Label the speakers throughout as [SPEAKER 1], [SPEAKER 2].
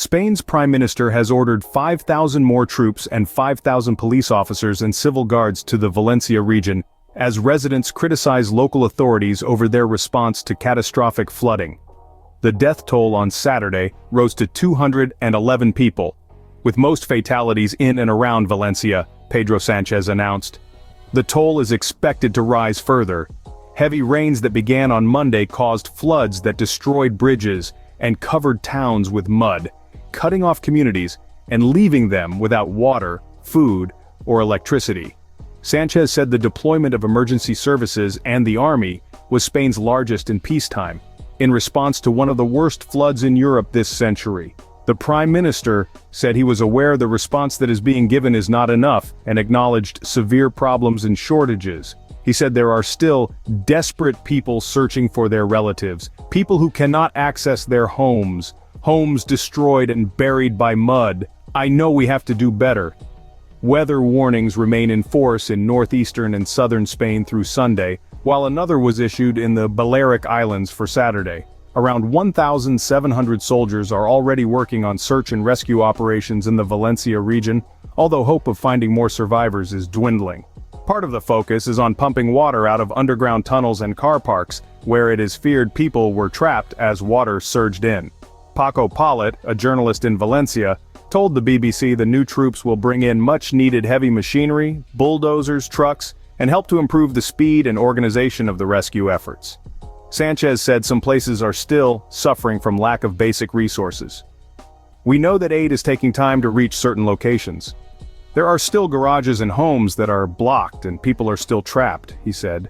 [SPEAKER 1] Spain's prime minister has ordered 5,000 more troops and 5,000 police officers and civil guards to the Valencia region, as residents criticize local authorities over their response to catastrophic flooding. The death toll on Saturday rose to 211 people, with most fatalities in and around Valencia, Pedro Sanchez announced. The toll is expected to rise further. Heavy rains that began on Monday caused floods that destroyed bridges and covered towns with mud, cutting off communities and leaving them without water, food, or electricity. Sanchez said the deployment of emergency services and the army was Spain's largest in peacetime, in response to one of the worst floods in Europe this century. The prime minister said he was aware the response that is being given is not enough and acknowledged severe problems and shortages. He said there are still desperate people searching for their relatives, people who cannot access their homes destroyed and buried by mud. I know we have to do better. Weather warnings remain in force in northeastern and southern Spain through Sunday, while another was issued in the Balearic Islands for Saturday. Around 1,700 soldiers are already working on search and rescue operations in the Valencia region, although hope of finding more survivors is dwindling. Part of the focus is on pumping water out of underground tunnels and car parks, where it is feared people were trapped as water surged in. Paco Palet, a journalist in Valencia, told the BBC the new troops will bring in much-needed heavy machinery, bulldozers, trucks, and help to improve the speed and organization of the rescue efforts. Sanchez said some places are still suffering from lack of basic resources. We know that aid is taking time to reach certain locations. There are still garages and homes that are blocked and people are still trapped, he said.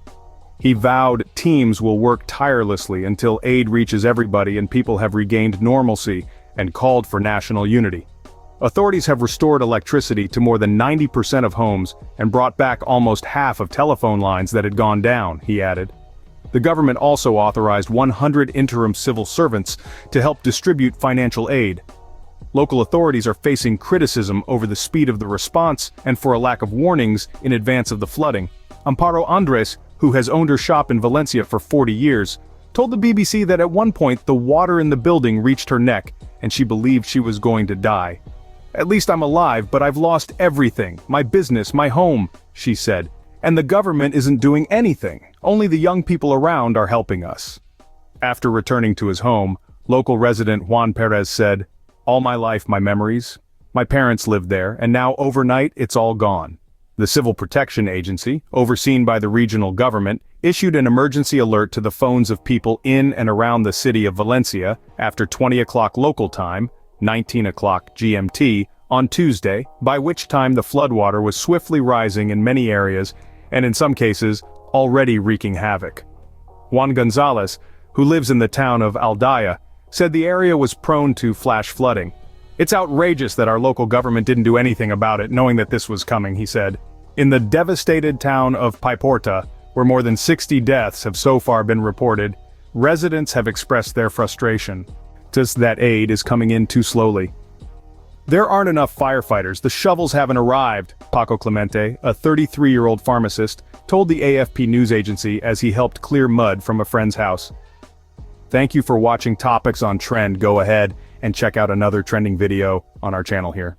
[SPEAKER 1] He vowed teams will work tirelessly until aid reaches everybody and people have regained normalcy, and called for national unity. Authorities have restored electricity to more than 90% of homes and brought back almost half of telephone lines that had gone down, he added. The government also authorized 100 interim civil servants to help distribute financial aid. Local authorities are facing criticism over the speed of the response and for a lack of warnings in advance of the flooding. Amparo Andres, who has owned her shop in Valencia for 40 years, told the BBC that at one point the water in the building reached her neck and she believed she was going to die. "At least I'm alive, but I've lost everything, my business, my home," she said. "And the government isn't doing anything. Only the young people around are helping us." After returning to his home, local resident Juan Perez said, "All my life my memories. My parents lived there, and now overnight it's all gone." The Civil Protection Agency, overseen by the regional government, issued an emergency alert to the phones of people in and around the city of Valencia after 20 o'clock local time, 19 o'clock GMT, on Tuesday, by which time the floodwater was swiftly rising in many areas and in some cases already wreaking havoc. Juan Gonzalez, who lives in the town of Aldaya, said the area was prone to flash flooding. "It's outrageous that our local government didn't do anything about it, knowing that this was coming," he said. In the devastated town of Paiporta, where more than 60 deaths have so far been reported, residents have expressed their frustration. Just that aid is coming in too slowly. "There aren't enough firefighters, the shovels haven't arrived," Paco Clemente, a 33-year-old pharmacist, told the AFP news agency as he helped clear mud from a friend's house. Thank you for watching Topics on Trend. Go ahead and check out another trending video on our channel here.